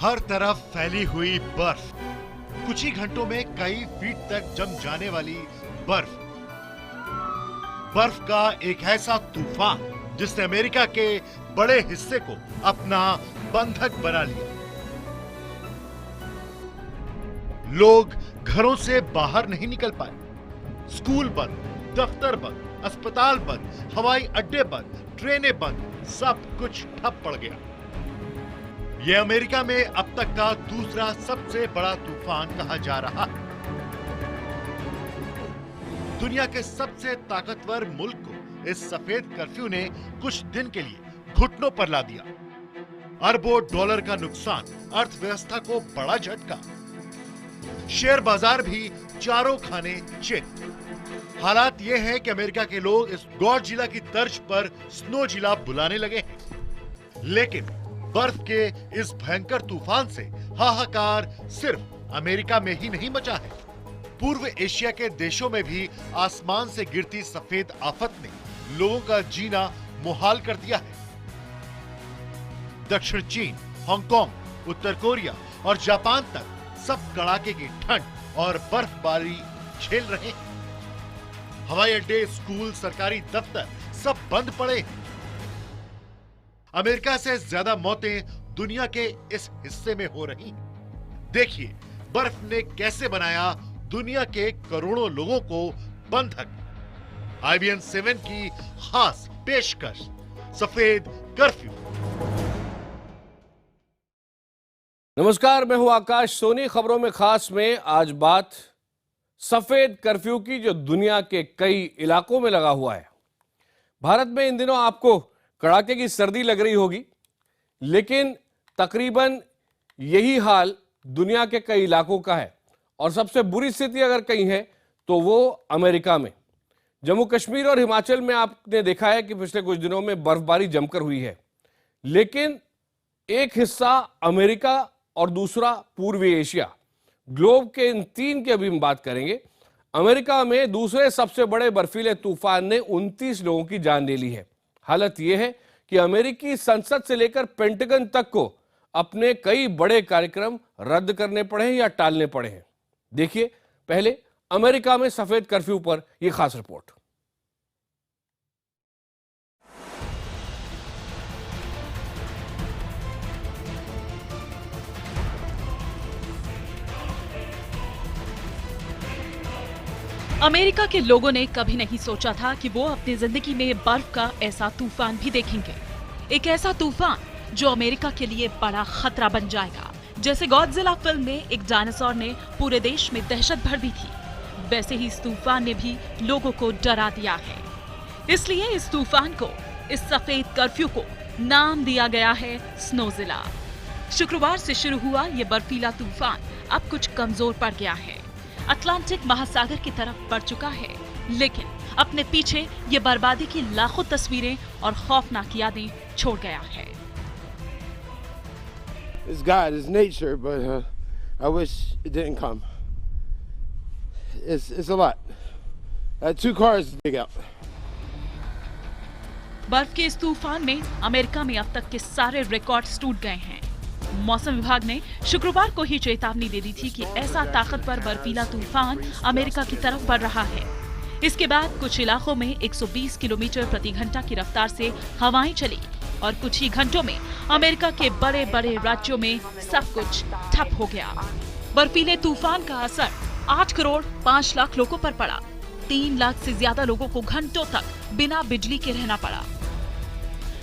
हर तरफ फैली हुई बर्फ, कुछ ही घंटों में कई फीट तक जम जाने वाली बर्फ। बर्फ का एक ऐसा तूफान जिसने अमेरिका के बड़े हिस्से को अपना बंधक बना लिया। लोग घरों से बाहर नहीं निकल पाए, स्कूल बंद, दफ्तर बंद, अस्पताल बंद, हवाई अड्डे बंद, ट्रेनें बंद, सब कुछ ठप पड़ गया। यह अमेरिका में अब तक का दूसरा सबसे बड़ा तूफान कहा जा रहा है। दुनिया के सबसे ताकतवर मुल्क को इस सफेद कर्फ्यू ने कुछ दिन के लिए घुटनों पर ला दिया। अरबों डॉलर का नुकसान, अर्थव्यवस्था को बड़ा झटका, शेयर बाजार भी चारों खाने चित। हालात ये है कि अमेरिका के लोग इस गॉडजिला की तर्ज पर स्नोजिला बुलाने लगे हैं। लेकिन बर्फ के इस भयंकर तूफान से हाहाकार सिर्फ अमेरिका में ही नहीं मचा है। पूर्व एशिया के देशों में भी आसमान से गिरती सफेद आफत ने लोगों का जीना मुहाल कर दिया है। दक्षिण चीन, हांगकांग, उत्तर कोरिया और जापान तक सब कड़ाके की ठंड और बर्फबारी झेल रहे हैं। हवाई अड्डे, स्कूल, सरकारी दफ्तर सब बंद पड़े। अमेरिका से ज्यादा मौतें दुनिया के इस हिस्से में हो रही हैं। देखिए बर्फ ने कैसे बनाया दुनिया के करोड़ों लोगों को बंधक। IBN 7 की खास पेशकश, सफेद कर्फ्यू। नमस्कार, मैं हूं आकाश सोनी। खबरों में खास में आज बात सफेद कर्फ्यू की, जो दुनिया के कई इलाकों में लगा हुआ है। भारत में इन दिनों आपको कड़ाके की सर्दी लग रही होगी, लेकिन तकरीबन यही हाल दुनिया के कई इलाकों का है। और सबसे बुरी स्थिति अगर कहीं है तो वो अमेरिका में। जम्मू कश्मीर और हिमाचल में आपने देखा है कि पिछले कुछ दिनों में बर्फबारी जमकर हुई है, लेकिन एक हिस्सा अमेरिका और दूसरा पूर्वी एशिया, ग्लोब के इन तीन की अभी हम बात करेंगे। अमेरिका में दूसरे सबसे बड़े बर्फीले तूफान ने 29 लोगों की जान ले ली है। हालत यह है कि अमेरिकी संसद से लेकर पेंटागन तक को अपने कई बड़े कार्यक्रम रद्द करने पड़े हैं या टालने पड़े हैं। देखिए पहले अमेरिका में सफेद कर्फ्यू पर यह खास रिपोर्ट। अमेरिका के लोगों ने कभी नहीं सोचा था कि वो अपनी जिंदगी में बर्फ का ऐसा तूफान भी देखेंगे। एक ऐसा तूफान जो अमेरिका के लिए बड़ा खतरा बन जाएगा। जैसे गॉडजिला फिल्म में एक डायनासोर ने पूरे देश में दहशत भर दी थी, वैसे ही इस तूफान ने भी लोगों को डरा दिया है। इसलिए इस तूफान को, इस सफेद कर्फ्यू को नाम दिया गया है स्नोजिला। शुक्रवार से शुरू हुआ ये बर्फीला तूफान अब कुछ कमजोर पड़ गया है, अटलांटिक महासागर की तरफ बढ़ चुका है, लेकिन अपने पीछे ये बर्बादी की लाखों तस्वीरें और खौफनाक यादें छोड़ गया है। It's God, it's nature, but I wish it didn't come. It's a lot. 2 cars to dig out. बर्फ के इस तूफान में अमेरिका में अब तक के सारे रिकॉर्ड्स टूट गए हैं। मौसम विभाग ने शुक्रवार को ही चेतावनी दे दी थी कि ऐसा ताकतवर बर्फीला तूफान अमेरिका की तरफ बढ़ रहा है। इसके बाद कुछ इलाकों में 120 किलोमीटर प्रति घंटा की रफ्तार से हवाएं चली और कुछ ही घंटों में अमेरिका के बड़े बड़े राज्यों में सब कुछ ठप हो गया। बर्फीले तूफान का असर 8 करोड़ 5 लाख लोगों पर पड़ा। 3 लाख से ज्यादा लोगों को घंटों तक बिना बिजली के रहना पड़ा।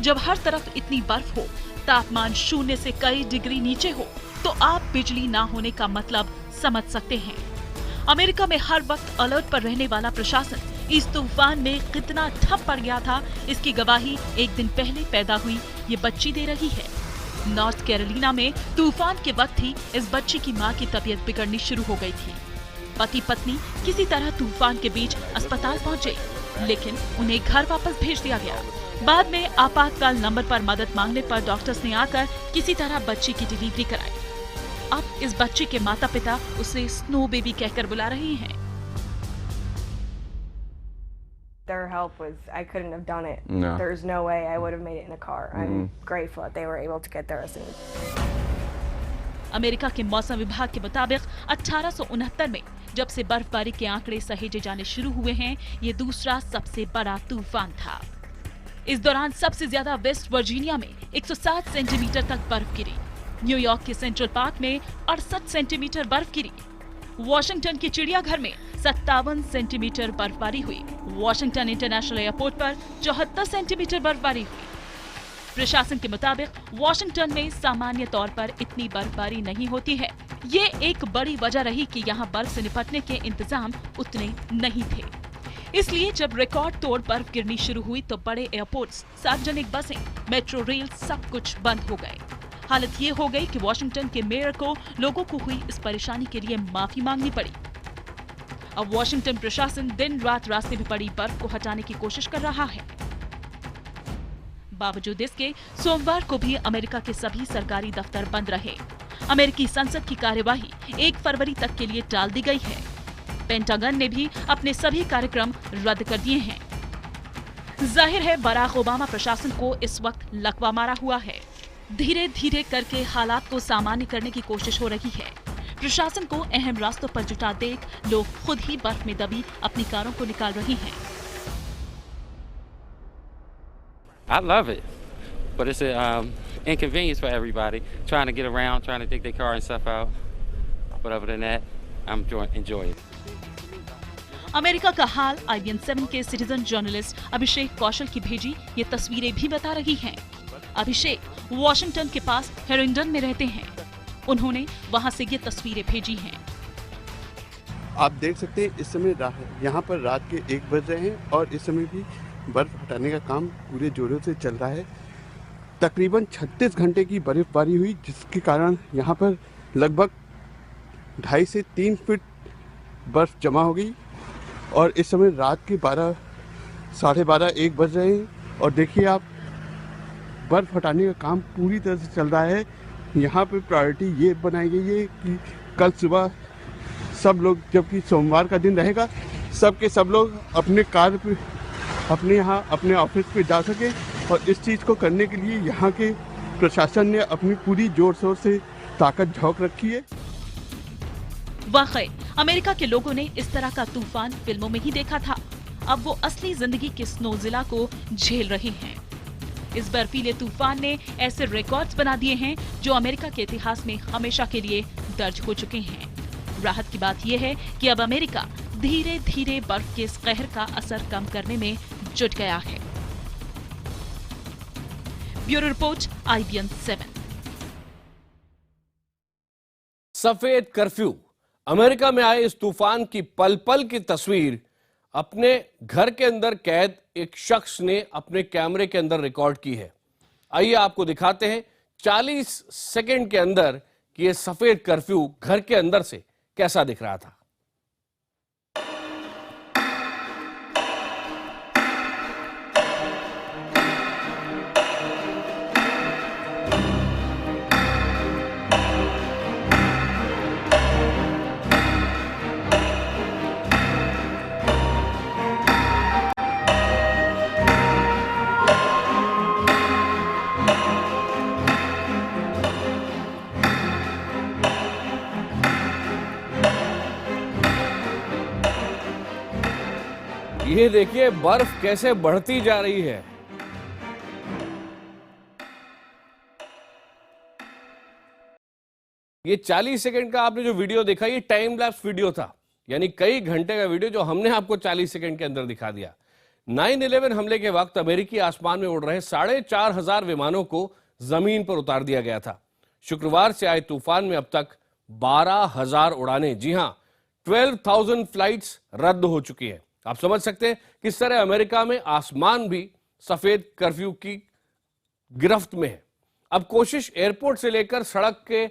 जब हर तरफ इतनी बर्फ हो, तापमान 0 से कई डिग्री नीचे हो, तो आप बिजली ना होने का मतलब समझ सकते हैं। अमेरिका में हर वक्त अलर्ट पर रहने वाला प्रशासन इस तूफान में कितना ठप पड़ गया था, इसकी गवाही एक दिन पहले पैदा हुई ये बच्ची दे रही है। नॉर्थ कैरोलिना में तूफान के वक्त ही इस बच्ची की मां की तबीयत बिगड़नी शुरू हो गई थी। पति पत्नी किसी तरह तूफान के बीच अस्पताल पहुंचे, लेकिन उन्हें घर वापस भेज दिया गया। बाद में आपातकाल नंबर पर मदद मांगने पर डॉक्टर्स ने आकर किसी तरह बच्ची की डिलीवरी कराई। अब इस बच्चे के माता पिता उसे स्नो बेबी कहकर बुला रहे हैं। Their help was, I couldn't have done it. No. There's no way I would have made it in a car. I'm grateful that they were able to get there as soon. America के मौसम विभाग के मुताबिक 1869 में जब से बर्फबारी के आंकड़े सहेजे जाने शुरू हुए हैं, ये दूसरा सबसे बड़ा तूफान था। इस दौरान सबसे ज्यादा वेस्ट वर्जीनिया में 107 सेंटीमीटर तक बर्फ गिरी। न्यूयॉर्क के सेंट्रल पार्क में 68 सेंटीमीटर बर्फ गिरी। वॉशिंगटन के चिड़ियाघर में 57 सेंटीमीटर बर्फबारी हुई। वॉशिंगटन इंटरनेशनल एयरपोर्ट पर 74 सेंटीमीटर बर्फबारी हुई। प्रशासन के मुताबिक वॉशिंगटन में सामान्य तौर पर इतनी बर्फबारी नहीं होती है। ये एक बड़ी वजह रही कि यहाँ बर्फ से निपटने के इंतजाम उतने नहीं थे। इसलिए जब रिकॉर्ड तोड़ बर्फ गिरनी शुरू हुई तो बड़े एयरपोर्ट्स, सार्वजनिक बसें, मेट्रो रेल सब कुछ बंद हो गए। हालत ये हो गई कि वॉशिंगटन के मेयर को लोगों को हुई इस परेशानी के लिए माफी मांगनी पड़ी। अब वॉशिंगटन प्रशासन दिन रात रास्ते में पड़ी बर्फ को हटाने की कोशिश कर रहा है। बावजूद इसके सोमवार को भी अमेरिका के सभी सरकारी दफ्तर बंद रहे। अमेरिकी संसद की कार्यवाही 1 फरवरी तक के लिए टाल दी गई है। पेंटागन ने भी अपने सभी कार्यक्रम रद्द कर दिए हैं। जाहिर है बराक ओबामा प्रशासन को इस वक्त लकवा मारा हुआ है। धीरे धीरे करके हालात को सामान्य करने की कोशिश हो रही है। प्रशासन को अहम रास्तों पर जुटा देख लोग खुद ही बर्फ में दबी अपनी कारों को निकाल रही हैं। I love it, but it's an inconvenience for everybody trying to get around, trying to dig their car and stuff out. But other than that, I'm enjoying it. America का हाल IBN 7 के सिटीजन जर्नलिस्ट अभिषेक कौशल की भेजी ये तस्वीरें भी बता रही हैं। अभिषेक वॉशिंगटन के पास हेरिंगटन में रहते हैं। उन्होंने वहां से ये तस्वीरें भेजी हैं। आप देख सकते हैं इस समय यहाँ पर रात के 1 बज रहे हैं और इस समय भी बर्फ हटाने का काम पूरे जोरों से चल रहा है। तकरीबन 36 घंटे की बर्फबारी हुई, जिसके कारण यहाँ पर लगभग 2.5 से 3 फीट बर्फ जमा हो गई और इस समय रात के 12, साढ़े 12, 1 बज रहे हैं और देखिए आप बर्फ हटाने का काम पूरी तरह से चल रहा है। यहाँ पे प्रायोरिटी ये बनाई गई है कि कल सुबह सब लोग, जबकि सोमवार का दिन रहेगा, सब के सब लोग अपने कार पे, अपने यहाँ अपने ऑफिस पे जा सके और इस चीज़ को करने के लिए यहाँ के प्रशासन ने अपनी पूरी जोर शोर से ताकत झोंक रखी है। वाकई अमेरिका के लोगों ने इस तरह का तूफान फिल्मों में ही देखा था। अब वो असली जिंदगी के स्नोजिला को झेल रहे हैं। इस बर्फीले तूफान ने ऐसे रिकॉर्ड्स बना दिए हैं जो अमेरिका के इतिहास में हमेशा के लिए दर्ज हो चुके हैं। राहत की बात यह है कि अब अमेरिका धीरे धीरे बर्फ के इस कहर का असर कम करने में जुट गया है। Bureau report IBN 7। सफेद कर्फ्यू, अमेरिका में आए इस तूफान की पल पल की तस्वीर अपने घर के अंदर कैद एक शख्स ने अपने कैमरे के अंदर रिकॉर्ड की है। आइए आपको दिखाते हैं 40 सेकंड के अंदर कि यह सफेद कर्फ्यू घर के अंदर से कैसा दिख रहा था। ये देखिए बर्फ कैसे बढ़ती जा रही है। ये 40 सेकंड का आपने जो वीडियो देखा, ये टाइम लैप्स वीडियो था, यानी कई घंटे का वीडियो जो हमने आपको 40 सेकंड के अंदर दिखा दिया। 9/11 हमले के वक्त अमेरिकी आसमान में उड़ रहे 4,500 विमानों को जमीन पर उतार दिया गया था। शुक्रवार से आए तूफान में अब तक 12,000 उड़ानें, जी हां 12,000 फ्लाइट्स रद्द हो चुकी है। आप समझ सकते हैं किस तरह अमेरिका में आसमान भी सफेद कर्फ्यू की गिरफ्त में है। अब कोशिश एयरपोर्ट से लेकर सड़क के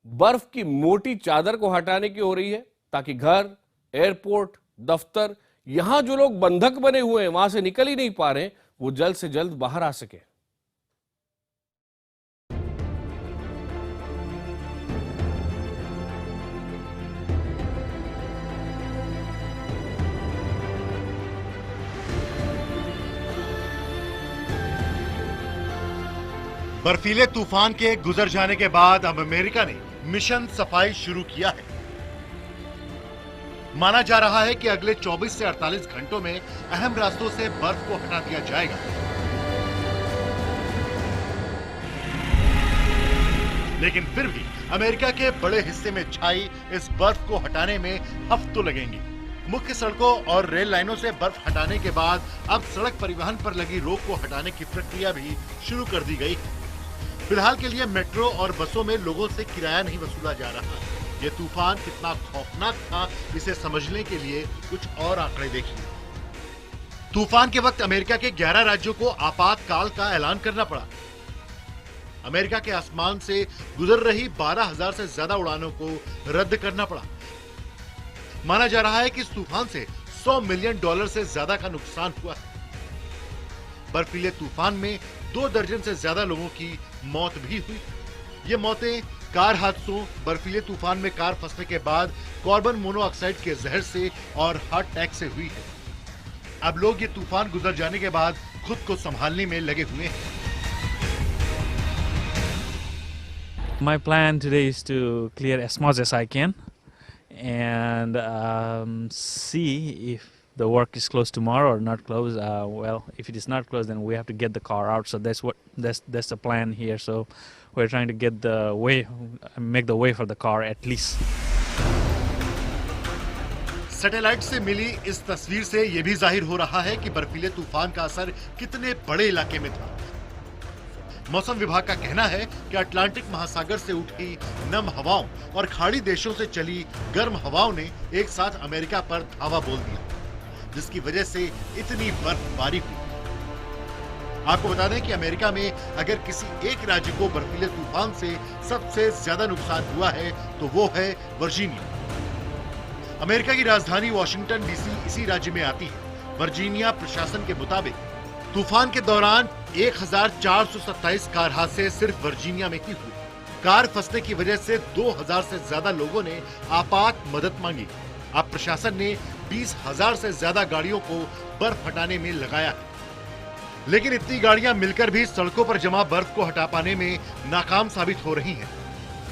बर्फ की मोटी चादर को हटाने की हो रही है ताकि घर, एयरपोर्ट, दफ्तर, यहां जो लोग बंधक बने हुए हैं, वहां से निकल ही नहीं पा रहे, वो जल्द से जल्द बाहर आ सके। बर्फीले तूफान के गुजर जाने के बाद अब अमेरिका ने मिशन सफाई शुरू किया है। माना जा रहा है कि अगले 24 से 48 घंटों में अहम रास्तों से बर्फ को हटा दिया जाएगा। लेकिन फिर भी अमेरिका के बड़े हिस्से में छाई इस बर्फ को हटाने में हफ्तों लगेंगे। मुख्य सड़कों और रेल लाइनों से बर्फ हटाने के बाद अब सड़क परिवहन पर लगी रोक को हटाने की प्रक्रिया भी शुरू कर दी गई है। फिलहाल के लिए मेट्रो और बसों में लोगों से किराया नहीं वसूला जा रहा। ये तूफान कितना खौफनाक था, इसे समझने के लिए कुछ और आंकड़े देखिए। तूफान के वक्त अमेरिका के 11 राज्यों को आपातकाल का ऐलान करना पड़ा। अमेरिका के आसमान से गुजर रही 12,000 से ज्यादा उड़ानों को रद्द करना पड़ा। माना जा रहा है कि इस तूफान से $100 मिलियन से ज्यादा का नुकसान हुआ है। बर्फीले तूफान में 2 दर्जन से ज्यादा लोगों की मौत भी हुई। ये मौतें कार हादसों, बर्फीले तूफान में कार फंसने के बाद कार्बन मोनोऑक्साइड के जहर से और हार्ट अटैक से हुई है। अब लोग ये तूफान गुजर जाने के बाद खुद को संभालने में लगे हुए हैं। My plan today is to clear as much as I can and see if the work is closed tomorrow or not closed. Well, if it is not closed, then we have to get the car out. So that's the plan here. So we're trying to get the way, make the way for the car at least. Satellite से मिली इस तस्वीर से यह भी जाहिर हो रहा है कि बर्फीले तूफान का असर कितने बड़े इलाके में था। मौसम विभाग का कहना है कि अटलांटिक महासागर से उठी नम हवाओं और खाड़ी देशों से चली गर्म हवाओं ने एक साथ अमेरिका पर धावा बोल दिया, जिसकी वजह से इतनी बर्फबारी हुई। आपको बता दें कि अमेरिका में अगर किसी एक राज्य को बर्फीले तूफान से सबसे ज्यादा नुकसान हुआ है तो वो है वर्जीनिया। अमेरिका की राजधानी वॉशिंगटन डीसी इसी राज्य में आती है। वर्जीनिया प्रशासन के मुताबिक तूफान के दौरान 1427 कार हादसे सिर्फ वर्जीनिया में ही हुए। कार फंसने की वजह से 2000 से ज्यादा लोगों ने आपात मदद मांगी। अब प्रशासन ने 20,000 से ज्यादा गाड़ियों को बर्फ हटाने में लगाया है। लेकिन इतनी गाड़ियां मिलकर भी सड़कों पर जमा बर्फ को हटा पाने में नाकाम साबित हो रही हैं।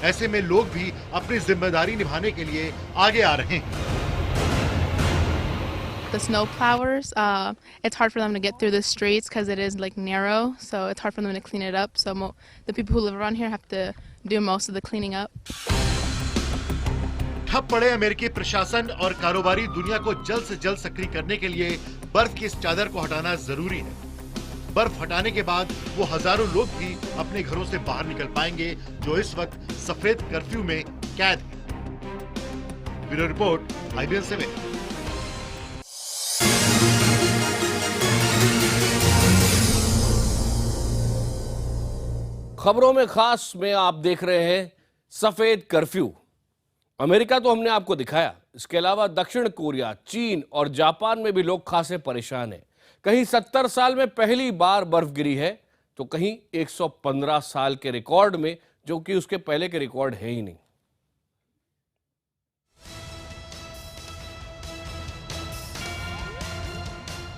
ऐसे में लोग भी अपनी जिम्मेदारी निभाने के लिए आगे आ रहे हैं। The snow plowers, it's hard for them to get through the streets because it is like narrow, so it's hard for them to clean it up. So the people who live around here have to do most of the cleaning up. ठप पड़े अमेरिकी प्रशासन और कारोबारी दुनिया को जल्द से जल्द सक्रिय करने के लिए बर्फ की इस चादर को हटाना जरूरी है। बर्फ हटाने के बाद वो हजारों लोग भी अपने घरों से बाहर निकल पाएंगे जो इस वक्त सफेद कर्फ्यू में कैद हैं। Bureau report, IBN 7। खबरों में खास में आप देख रहे हैं सफेद कर्फ्यू। अमेरिका तो हमने आपको दिखाया, इसके अलावा दक्षिण कोरिया, चीन और जापान में भी लोग खासे परेशान हैं। कहीं 70 साल में पहली बार बर्फ गिरी है तो कहीं 115 साल के रिकॉर्ड में, जो कि उसके पहले के रिकॉर्ड है ही नहीं।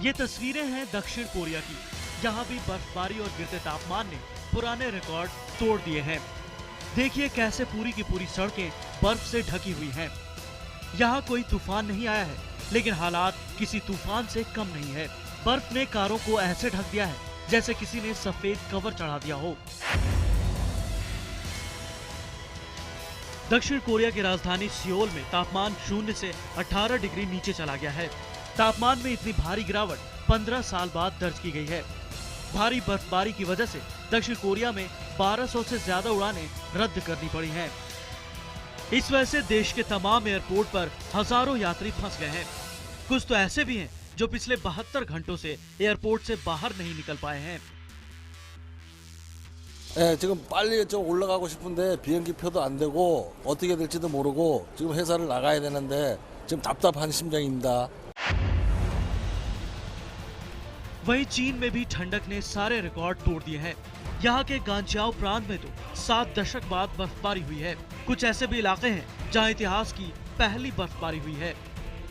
ये तस्वीरें हैं दक्षिण कोरिया की, जहां भी बर्फबारी और गिरते तापमान ने पुराने रिकॉर्ड तोड़ दिए हैं। देखिए कैसे पूरी की पूरी सड़कें बर्फ से ढकी हुई हैं। यहाँ कोई तूफान नहीं आया है, लेकिन हालात किसी तूफान से कम नहीं है। बर्फ ने कारों को ऐसे ढक दिया है जैसे किसी ने सफेद कवर चढ़ा दिया हो। दक्षिण कोरिया की राजधानी सियोल में तापमान 0 से 18 डिग्री नीचे चला गया है। तापमान में इतनी भारी गिरावट 15 साल बाद दर्ज की गई है। भारी बर्फबारी की वजह से दक्षिण कोरिया में 1200 से ज्यादा उड़ानें रद्द करनी पड़ी हैं। इस वजह से देश के तमाम एयरपोर्ट पर हजारों यात्री फंस गए हैं। कुछ तो ऐसे भी हैं जो पिछले 72 घंटों से एयरपोर्ट से बाहर नहीं निकल पाए हैं। 네, 지금 빨리 좀 올라가고 싶은데 비행기 표도 안 되고 어떻게 될지도 모르고 지금 회사를 나가야 되는데 지금 답답한 심정입니다. वहीं चीन में भी ठंडक ने सारे रिकॉर्ड तोड़ दिए हैं। यहाँ के गांचियाओ प्रांत में तो 7 दशक बाद बर्फबारी हुई है। कुछ ऐसे भी इलाके हैं जहाँ इतिहास की पहली बर्फबारी हुई है।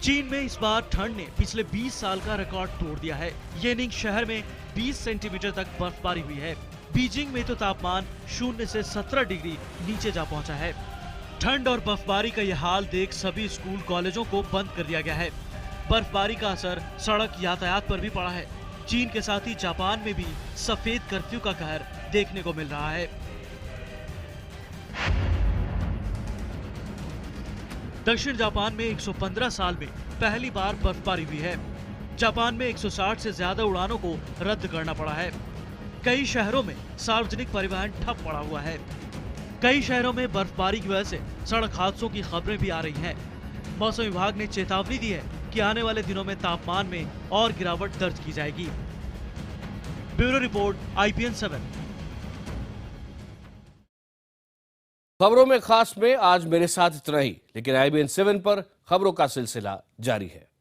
चीन में इस बार ठंड ने पिछले 20 साल का रिकॉर्ड तोड़ दिया है। येनिंग शहर में 20 सेंटीमीटर तक बर्फबारी हुई है। बीजिंग में तो तापमान 0 से 17 डिग्री नीचे जा पहुंचा है। ठंड और बर्फबारी का यह हाल देख सभी स्कूल कॉलेजों को बंद कर दिया गया है। बर्फबारी का असर सड़क यातायात पर भी पड़ा है। चीन के साथ ही जापान में भी सफेद कर्फ्यू का कहर देखने को मिल रहा है। दक्षिण जापान में 115 साल में पहली बार बर्फबारी हुई है। जापान में 160 से ज्यादा उड़ानों को रद्द करना पड़ा है। कई शहरों में सार्वजनिक परिवहन ठप पड़ा हुआ है। कई शहरों में बर्फबारी की वजह से सड़क हादसों की खबरें भी आ रही हैं। मौसम विभाग ने चेतावनी दी है कि आने वाले दिनों में तापमान में और गिरावट दर्ज की जाएगी। Bureau report, IPN 7। खबरों में खास में आज मेरे साथ इतना ही, लेकिन IBN 7 पर खबरों का सिलसिला जारी है।